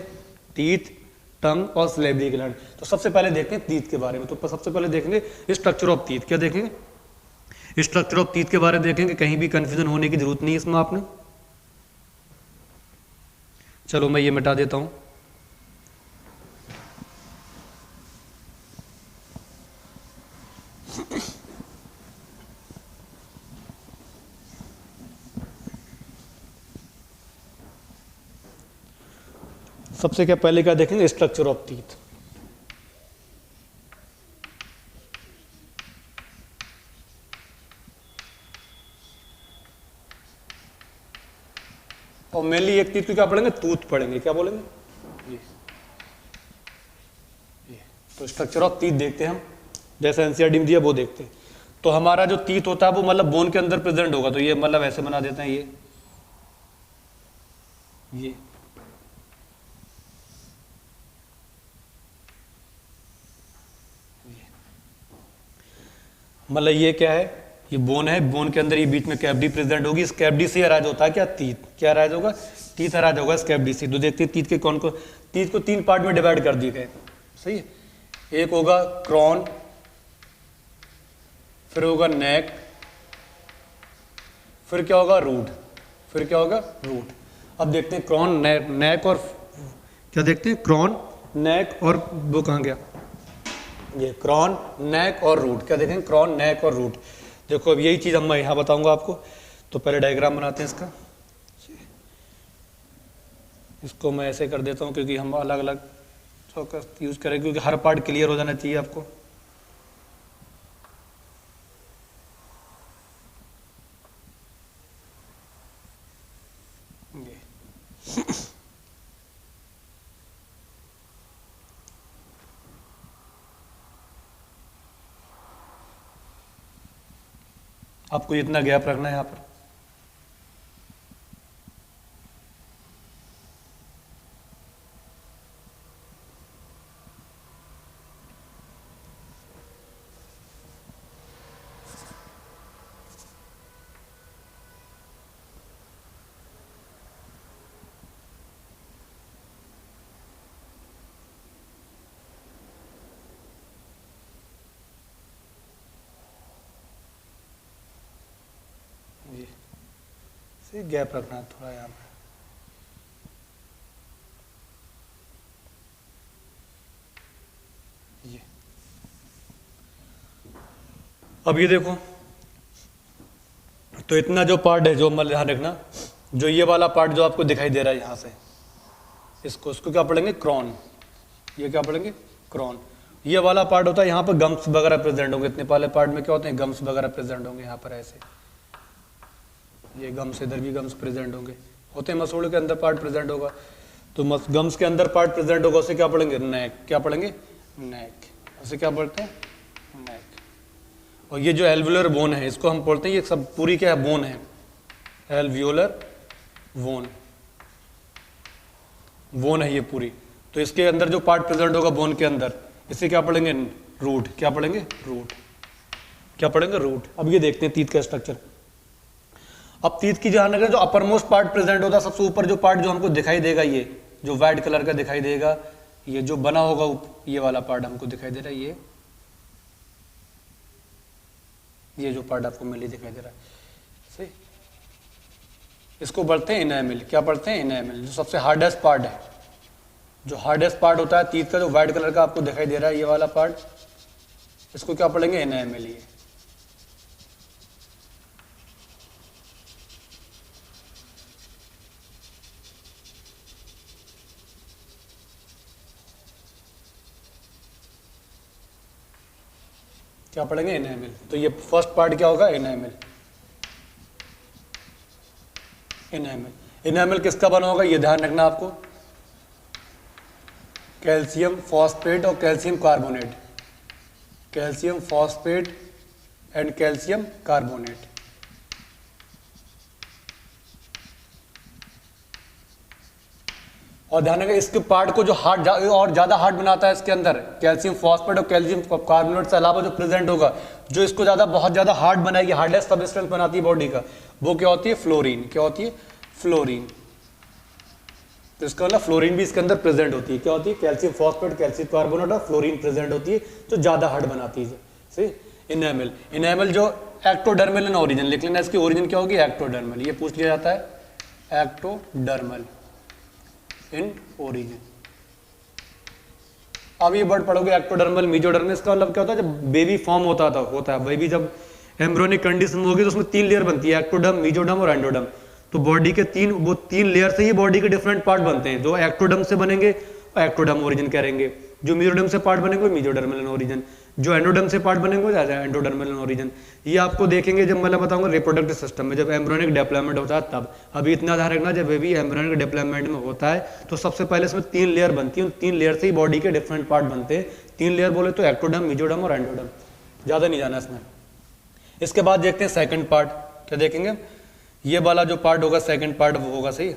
तीत, टंग और सैलिवरी ग्लैंड। तो सबसे पहले देखते हैं तीत के बारे में। तो सबसे पहले देखेंगे स्ट्रक्चर ऑफ तीत। क्या देखेंगे? स्ट्रक्चर ऑफ तीत के बारे में देखेंगे। कहीं भी कंफ्यूजन होने की जरूरत नहीं है इसमें आपने। चलो मैं ये मिटा देता हूं। सबसे क्या पहले क्या देखेंगे? Structure of teeth. और मेनली एक टीथ को क्या पढ़ेंगे? टूथ पढ़ेंगे। क्या बोलेंगे? ये। तो स्ट्रक्चर ऑफ टीथ देखते हैं हम, जैसे एनसीईआरटी में दिया वो देखते हैं। तो हमारा जो टीथ होता है वो मतलब बोन के अंदर प्रेजेंट होगा। तो ये मतलब ऐसे बना देते हैं, ये मतलब ये क्या है? ये बोन है, बोन के अंदर ये बीच में कैविटी प्रेजेंट होगी। इस कैविटी से अराइज होता है क्या? तीत। क्या अराइज होगा? तीत अराइज होगा इस कैविटी से। तो देखते हैं तीत के कौन को, तीत को 3 पार्ट में डिवाइड कर दिए गए, सही है। एक होगा क्रॉन, फिर होगा नेक, फिर क्या होगा रूट, फिर क्या होगा रूट। अब देखते हैं क्रॉन, नेक और क्या देखते हैं, क्रॉन, नेक और वो कहाँ गया, ये क्रॉन, नेक और रूट। क्या देखेंगे, क्रॉन, नेक और रूट। देखो अब यही चीज़ मैं यहाँ बताऊंगा आपको। तो पहले डायग्राम बनाते हैं इसका। इसको मैं ऐसे कर देता हूँ क्योंकि हम अलग अलग फोकस यूज करें, क्योंकि हर पार्ट क्लियर हो जाना चाहिए आपको। ये आपको इतना गैप रखना है यहाँ पर। ये से गैप रखना है थोड़ा यहाँ पे। ये अब ये देखो, तो इतना जो पार्ट है, जो मतलब ध्यान रखना, जो ये वाला पार्ट जो आपको दिखाई दे रहा है यहाँ से, इसको क्या पढ़ेंगे, क्रॉन। ये क्या पढ़ेंगे, क्रॉन। ये वाला पार्ट होता है, यहाँ पर गम्स वगैरह प्रेजेंट होंगे। इतने वाले पार्ट में क्या होते हैं, गम्स वगैरह प्रेजेंट होंगे यहाँ पर ऐसे। ये गम्स, इधर भी गम्स प्रेजेंट होते हैं। मसूड़े के अंदर पार्ट प्रेजेंट होगा, तो गम्स के अंदर पार्ट प्रेजेंट होगा, उसे क्या पढ़ेंगे, नेक। क्या पढ़ेंगे, नेक। उसे क्या पढ़ते हैं, नेक। और ये जो एल्वुलर बोन है, इसको हम बोलते हैं, ये सब पूरी क्या है, बोन है, एल्वुलर बोन, बोन है ये पूरी। तो इसके अंदर जो पार्ट प्रेजेंट होगा बोन के अंदर, इसे क्या पढ़ेंगे, रूट। क्या पढ़ेंगे, रूट। क्या पढ़ेंगे, रूट। अब ये देखते हैं तीत का स्ट्रक्चर। अब तीत की ध्यान रखें, जो अपर मोस्ट पार्ट प्रेजेंट होता है, सबसे ऊपर जो पार्ट जो हमको दिखाई देगा, ये जो व्हाइट कलर का दिखाई देगा, ये जो बना होगा, ये वाला पार्ट हमको दिखाई दे रहा है, ये जो पार्ट आपको मिली दिखाई दे रहा है, सही। इसको पढ़ते हैं इनेमिल। क्या पढ़ते हैं, इनेमिल। जो सबसे हार्डेस्ट पार्ट है, जो हार्डेस्ट पार्ट होता है तीत का, जो व्हाइट कलर का आपको दिखाई दे रहा है, ये वाला पार्ट, इसको क्या पढ़ेंगे, इनेमिल। ये क्या पढ़ेंगे, इनेमिल। तो ये फर्स्ट पार्ट क्या होगा, इनेमिल। इनेमिल, इनेमिल किसका बना होगा, ये ध्यान रखना आपको, कैल्शियम फॉस्फेट और calcium carbonate, calcium phosphate and calcium carbonate. और ध्यान रखिए, इसके पार्ट को जो हार्ड और ज्यादा हार्ड बनाता है, इसके अंदर कैल्शियम फॉस्फेट और कैल्शियम कार्बोनेट से अलावा जो प्रेजेंट होगा, जो इसको ज्यादा बहुत ज्यादा हार्ड बनाएगी, हार्डेस्ट सबस्टेंस बनाती है बॉडी का, वो क्या होती है, फ्लोरीन। क्या होती है, फ्लोरीन। तो इसका मतलब फ्लोरीन भी इसके अंदर प्रेजेंट होती है। क्या होती है, कैल्शियम फॉस्फेट, कैल्शियम कार्बोनेट और फ्लोरीन प्रेजेंट होती है, जो ज्यादा हार्ड बनाती है। सही। इनेमिल, इनेमिल जो एक्टोडर्मल इन ओरिजिन, लिख लेना, इसकी ओरिजिन क्या होगी, एक्टोडर्मल। ये पूछ लिया जाता है, एक्टोडर्मल इन ओरिजिन। अब ये वर्ड पढ़ोगे, एक्टोडर्मल, मेसोडर्मल। इसका मतलब क्या होता है, जब बेबी फॉर्म होता है बेबी जब एम्ब्रियोनिक कंडीशन होगी, तो उसमें 3 लेयर बनती है, एक्टोडर्म, मेसोडर्म और एंडोडर्म। तो बॉडी के 3 लेयर से ही बॉडी के डिफरेंट पार्ट बनते हैं। जो एक्टोडर्म से बनेंगे एक्टोडर्म ओरिजिन करेंगे, जो मेसोडर्म से पार्ट बनेंगे मेसोडर्मल इन ओरिजिन, जो एंडोडर्म से पार्ट बनेंगे वो एंडोडर्मल इन ओरिजिन। ये आपको देखेंगे जब मैं बताऊंगा रिप्रोडक्टिव सिस्टम में, जब एम्ब्रियोनिक डेवलपमेंट होता है तब। अभी इतना ध्यान रखना, जब बेबी एम्ब्रियोनिक डेवलपमेंट में होता है तो सबसे पहले इसमें 3 लेयर बनती है, उन 3 लेयर से ही बॉडी के डिफरेंट पार्ट बनते हैं। 3 लेयर बोले तो एक्टोडर्म, मेसोडर्म और एंडोडर्म, ज्यादा नहीं जाना इसमें। इसके बाद देखते हैं सेकंड पार्ट। क्या देखेंगे, ये वाला जो पार्ट होगा सेकंड पार्ट, वो होगा, सही।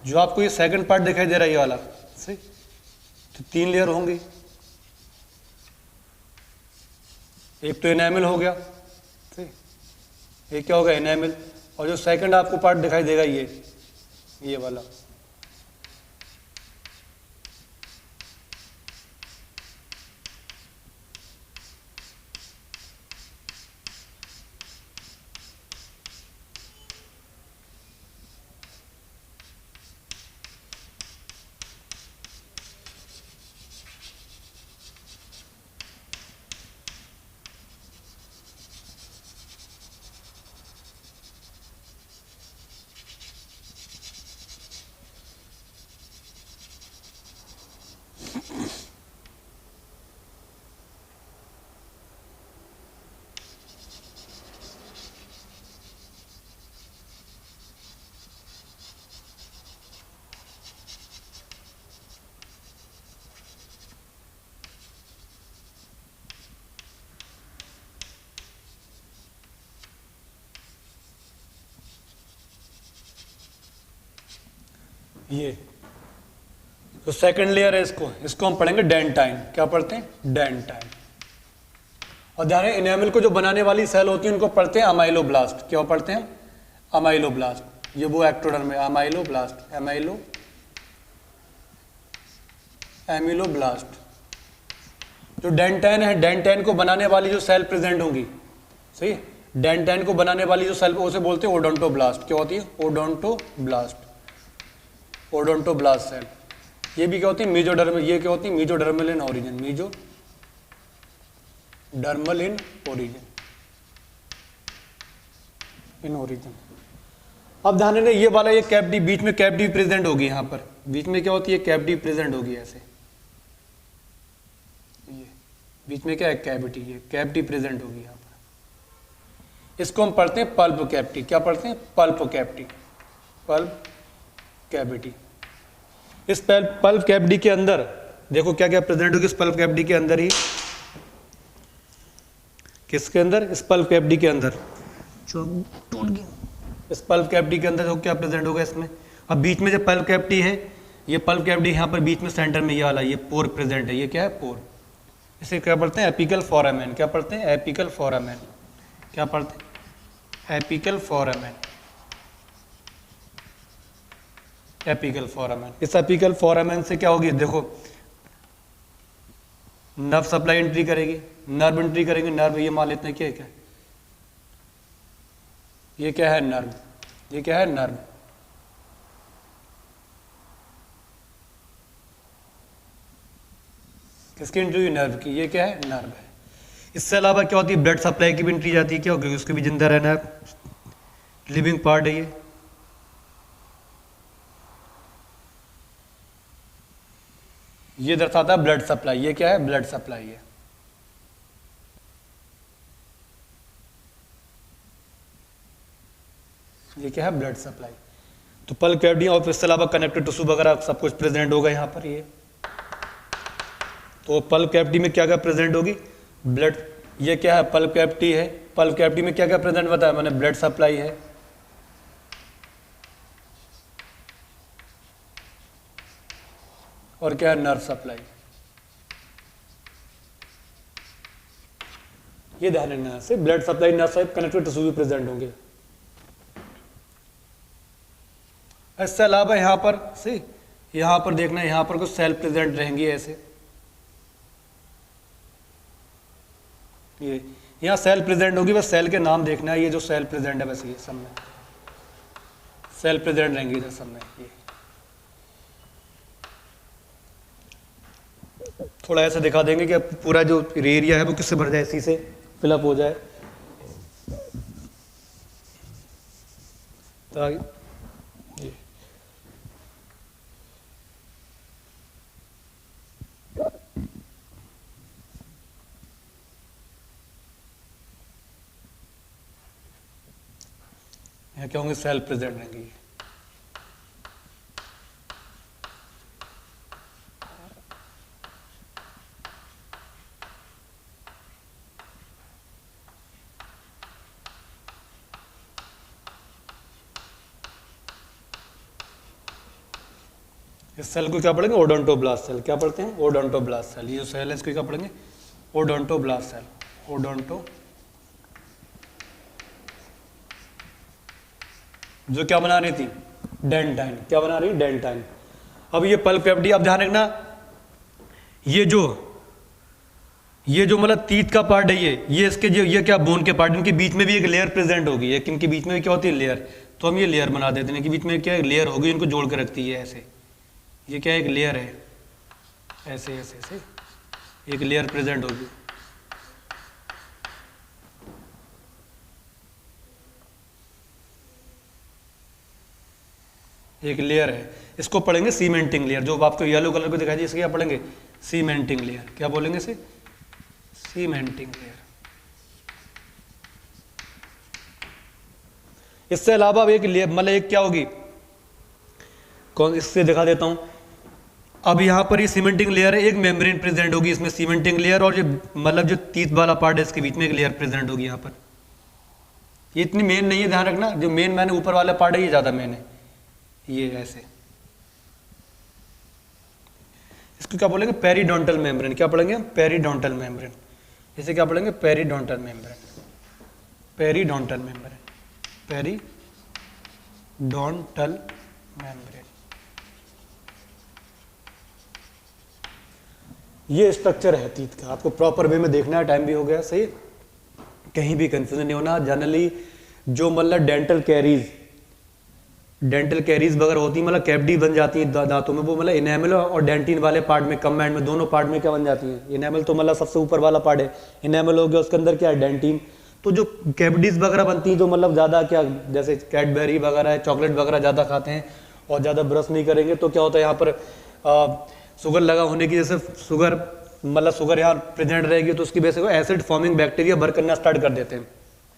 जो आपको ये सेकंड पार्ट दिखाई दे रहा है ये वाला, सही, तो 3 लेयर होंगी। एक तो एनामिल हो गया, सही, ये क्या होगा एनामिल, और जो सेकंड आपको पार्ट दिखाई देगा ये वाला, ये तो सेकंड लेयर है, इसको हम पढ़ेंगे डेंटाइन। क्या पढ़ते हैं? डेंटाइन। और ध्यान है, इनेमिल को जो बनाने वाली सेल होती है उनको पढ़ते हैं अमाइलोब्लास्ट। क्या पढ़ते हैं? अमाइलोब्लास्ट। ये वो एक्टोडर्म है, अमाइलोब्लास्ट, एमिलोब्लास्ट। जो डेंटाइन है, डेंटाइन को बनाने वाली जो सेल प्रेजेंट होंगी, सही, डेंटाइन को बनाने वाली जो सेल उसे बोलते हैं ओडोंटोब्लास्ट। क्या होती है? Odontoblast, odontoblast cell. ये भी क्या होती है? मीजोडर्मल। ये क्या होती है? Mesodermal in origin, mesodermal in origin. अब ध्यान देना, ये वाला ये कैविटी, बीच में कैविटी प्रेजेंट होगी। यहाँ पर बीच में क्या होती है? कैविटी प्रेजेंट होगी ऐसे, ये बीच में क्या है? कैविटी। ये कैविटी प्रेजेंट होगी यहाँ पर। इसको हम पढ़ते हैं पल्प कैविटी। क्या पढ़ते हैं? Pulp cavity, pulp cavity. इस पल्प कैविटी के अंदर देखो क्या क्या प्रेजेंट होगी इस पल्प कैविटी के अंदर ही। किसके अंदर? इस पल्प कैविटी के अंदर। टूट गया। इस पल्प कैविटी के अंदर क्या प्रेजेंट होगा इसमें? अब बीच में जो पल्प कैविटी है, ये पल्प कैविटी यहाँ पर बीच में सेंटर में ये वाला ये पोर प्रेजेंट है। ये क्या है? पोर। इसे क्या पढ़ते हैं? Apical foramen. क्या पढ़ते हैं? Apical foramen. क्या पढ़ते हैं? Apical foramen, apical foramen. इस एपिकल फोरामेन से क्या होगी? देखो, नर्व सप्लाई एंट्री करेगी, नर्व एंट्री करेंगे, नर्व ये मान लेते हैं क्या है? ये क्या है? नर्व। ये क्या है? नर्व। किसकी एंट्री हुई? नर्व की। ये क्या है? नर्व है। इससे अलावा क्या होती है? ब्लड सप्लाई की भी एंट्री जाती है। क्या होगी? उसकी भी जिंदा रहना है, लिविंग पार्ट है ये। ये दर्शाता है ब्लड सप्लाई। ये क्या है? ब्लड सप्लाई है। ये क्या है? Blood supply. तो पल्प कैविटी और इसके अलावा कनेक्टिव टिश्यू वगैरह सब कुछ प्रेजेंट होगा यहाँ पर। ये तो पल्प कैविटी में क्या क्या प्रेजेंट होगी? ब्लड। ये क्या है? पल्प कैविटी है। पल्प कैविटी में क्या क्या प्रेजेंट बताया मैंने? ब्लड सप्लाई है, और क्या है? Nerve supply. ये ध्यान रखना से blood supply, nerve supply, connective tissue भी प्रेजेंट होंगे। इससे अलावा यहाँ पर सही, यहाँ पर देखना, यहाँ पर कुछ सेल प्रेजेंट रहेंगी ऐसे। ये यहाँ सेल प्रेजेंट होगी, बस सेल के नाम देखना है। ये जो सेल प्रेजेंट है वैसे ये सब में सेल प्रेजेंट रहेंगे इधर सब में। ये थोड़ा ऐसे दिखा देंगे कि पूरा जो एरिया है वो किससे भर जाए, इसी से फिलअप हो जाए। तो ये यहाँ क्या होंगे? सेल प्रेजेंट रहेंगे। इस सेल को क्या पढ़ेंगे, ओडोंटोब्लास्ट सेल। क्या पढ़ते हैं, ओडोंटोब्लास्ट सेल। ये जो सेल है इसको क्या पढ़ेंगे, ओडोंटोब्लास्ट सेल। ओडोंटो जो क्या बना रही थी, डेंटाइन। क्या बना रही, डेंटाइन। अब ये पल्प कैविटी, अब ध्यान रखना ये जो मतलब तीत का पार्ट है, ये इसके जो ये क्या बोन के पार्ट, इनके बीच में भी एक लेयर प्रेजेंट होगी। एक इनके बीच में भी क्या होती है, लेयर। तो हम ये लेयर बना देते हैं कि बीच में क्या लेयर होगी, इनको जोड़ के रखती है ऐसे। ये क्या एक लेयर है, ऐसे ऐसे ऐसे एक लेयर प्रेजेंट होगी। एक लेयर है, इसको पढ़ेंगे सीमेंटिंग लेयर। जो आपको येलो कलर को दिखाई दे, इसके क्या पढ़ेंगे, सीमेंटिंग लेयर। क्या बोलेंगे इसे, सीमेंटिंग लेयर। इससे अलावा एक लेयर मतलब एक क्या होगी, कौन, इससे दिखा देता हूं। अब यहां पर ये सीमेंटिंग लेयर है, एक मेम्ब्रेन प्रेजेंट होगी इसमें, सीमेंटिंग लेयर, और जो मतलब जो तीत वाला पार्ट है इसके बीच में एक लेयर प्रेजेंट होगी यहां पर। ये इतनी मेन नहीं है, ध्यान रखना। जो मेन मैंने ऊपर वाला पार्ट है ये ज्यादा मेन है, ये ऐसे। इसको क्या बोलेंगे, पेरिडोंटल मेम्ब्रेन। क्या पढ़ेंगे हम, पेरिडोंटल मेम्ब्रेन। इसे क्या पढ़ेंगे, periodontal membrane. Periodontal membrane, periodontal membrane. ये स्ट्रक्चर है तीत का, आपको प्रॉपर वे में देखना है। टाइम भी हो गया, सही, कहीं भी कंफ्यूजन नहीं होना। जनरली जो मतलब डेंटल कैरीज वगैरह होती है, मतलब कैविटी बन जाती है दांतों में, वो मतलब इनेमल और डेंटिन वाले पार्ट में, कम्बाइंड में, दोनों पार्ट में क्या बन जाती है। इनेमल तो मतलब सबसे ऊपर वाला पार्ट है, इनेमल हो गया, उसके अंदर क्या है, डेंटिन। तो जो कैविटीज वगैरह बनती हैं, तो मतलब ज़्यादा क्या, जैसे कैडबेरी वगैरह है, चॉकलेट वगैरह ज़्यादा खाते हैं और ज़्यादा ब्रश नहीं करेंगे, तो क्या होता है यहाँ पर शुगर लगा होने की, जैसे शुगर यहाँ प्रेजेंट रहेगी, तो उसकी वजह से एसिड फॉर्मिंग बैक्टीरिया भर करना स्टार्ट कर देते हैं,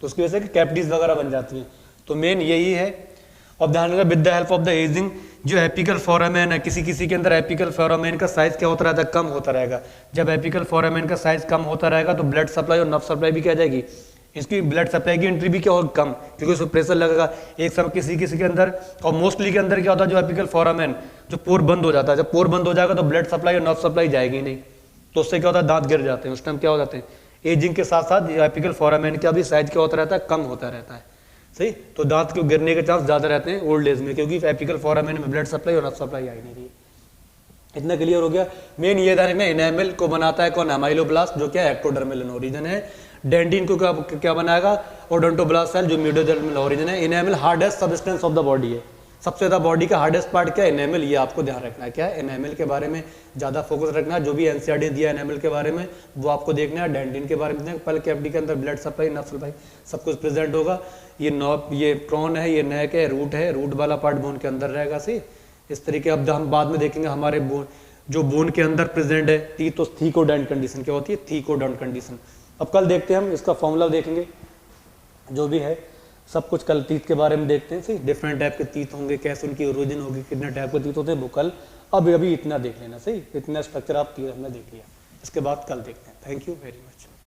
तो उसकी वजह से कैविटीज वगैरह बन जाती हैं। तो मेन यही है। और ध्यान रखना, with the help of the ageing, जो एपिकल फोरामेन है, किसी के अंदर एपिकल फोरामेन का साइज क्या होता रहता है, कम होता रहेगा। जब एपिकल फोरामेन का साइज कम होता रहेगा, तो ब्लड सप्लाई और नर्व सप्लाई भी क्या जाएगी, इसकी ब्लड सप्लाई की एंट्री भी क्या होगा, कम, क्योंकि उसमें प्रेशर लगेगा एक समय किसी के अंदर। और मोस्टली के अंदर क्या होता है, जो एपिकल फोरामेन, जो पोर बंद हो जाता है, जब पोर बंद हो जाएगा तो ब्लड सप्लाई और नर्व सप्लाई जाएगी नहीं, तो उससे क्या होता है, दांत गिर जाते हैं। उस टाइम क्या हो जाते हैं, एजिंग के साथ साथ एपिकल फोरामेन का भी साइज क्या होता रहता है, कम होता रहता है, सही। तो दांत के गिरने के चांस ज्यादा रहते हैं ओल्ड एज में, क्योंकि एपिकल फोरामेन में ब्लड सप्लाई और नर्व सप्लाई आई नहीं रही। इतना क्लियर हो गया। मेन ये ध्यान रखना, इनेमल को बनाता है कौन, अमाइलोब्लास्ट, जो क्या एक्टोडर्मल इन ओरिजिन है। डेंटिन को क्या बनाएगा, ओडोंटोब्लास्ट सेल, जो मेसोडर्मल ओरिजिन है। Enamel hardest substance of the body है, सबसे ज्यादा बॉडी का हार्डेस्ट पार्ट क्या है, इनेमल। ये आपको ध्यान रखना है, क्या है, इनेमल के बारे में ज्यादा फोकस रखना है। जो भी एनसीईआरटी दिया है इनेमल के बारे में वो आपको देखना है। डेंटिन के बारे में पल्प कैविटी के अंदर ब्लड सप्लाई, नर्व सप्लाई सब कुछ प्रेजेंट होगा। ये क्रोन है, ये नेक है, रूट वाला पार्ट बोन के अंदर रहेगा, सही। इस तरीके अब हम बाद में देखेंगे हमारे जो बोन के अंदर प्रेजेंट है तो थीकोडेंट कंडीशन क्या होती है, थीकोडेंट कंडीशन। अब कल देखते हैं हम इसका फॉर्मूला देखेंगे, जो भी है सब कुछ कल तीत के बारे में देखते हैं, सही। डिफरेंट टाइप के तीत होंगे, कैसे उनकी ओरिजिन होगी, कितने टाइप के तीत होते हैं, वो कल। अभी इतना देख लेना, सही। इतना स्ट्रक्चर आप तीत हमने देख लिया, इसके बाद कल देखते हैं। Thank you very much.